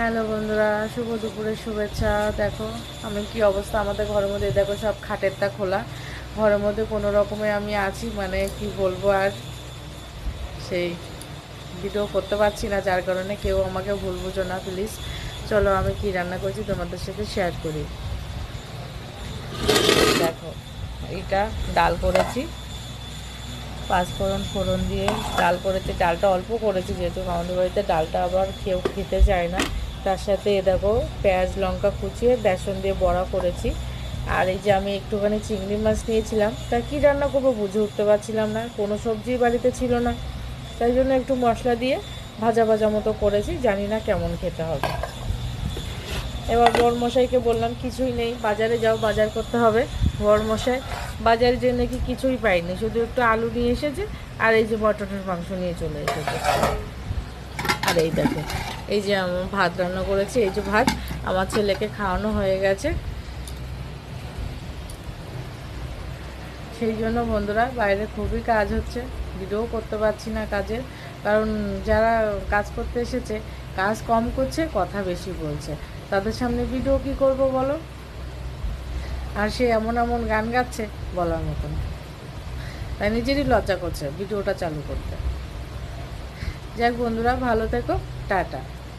Hello বন্ধুরা, শুভ দুপুরের শুভেচ্ছা। দেখো আমি কি অবস্থা, আমাদের ঘরের মধ্যে দেখো সব খাটেরটা খোলা, ঘরের মধ্যে কোনো রকমে আমি আছি, মানে কি বলবো আর, সেই ভিডিও করতে পারছি না, যার কারণে কেউ আমাকে ভুল বুঝো না প্লিজ। চলো আমি কি রান্না করছি তোমাদের সাথে শেয়ার করি। দেখো এটা ডাল করেছি, পাঁচফোড়ন ফোড়ন দিয়ে ডাল করেছি। ডালটা অল্প করেছি যেহেতু আমাদের বাড়িতে ডালটা আবার কেউ খেতে চায় না। তার সাথে এ দেখো পেঁয়াজ লঙ্কা কুচিয়ে বেসন দিয়ে বড়া করেছি। আর এই যে আমি একটুখানি চিংড়ি মাছ নিয়েছিলাম, তা কী রান্না করবো বুঝে উঠতে পারছিলাম না, কোনো সবজি বাড়িতে ছিল না, তাই জন্য একটু মশলা দিয়ে ভাজা ভাজা মতো করেছি, জানি না কেমন খেতে হবে। এবার বড়মশাইকে বললাম কিছুই নেই, বাজারে যাও, বাজার করতে হবে। বড়মশাই বাজারে যেয়ে নাকি কিছুই পাইনি, শুধু একটু আলু নিয়ে এসেছে আর এই যে মটনের মাংস নিয়ে চলে এসেছে। আর এই দেখো এই যে আমার ভাত রান্না করেছি, এই যে ভাত আমার ছেলেকে খাওয়ানো হয়ে গেছে। সেই জন্য বন্ধুরা বাইরে খুবই কাজ হচ্ছে, ভিডিও করতে পারছি না কাজের, কারণ যারা কাজ করতে এসেছে কাজ কম করছে, কথা বেশি বলছে, তাদের সামনে ভিডিও কি করব বলো। আর সে এমন এমন গান গাচ্ছে বলার মতন, তাই নিজেরই লজ্জা করছে ভিডিওটা চালু করতে। যাক বন্ধুরা, ভালো থেকো, টাটা।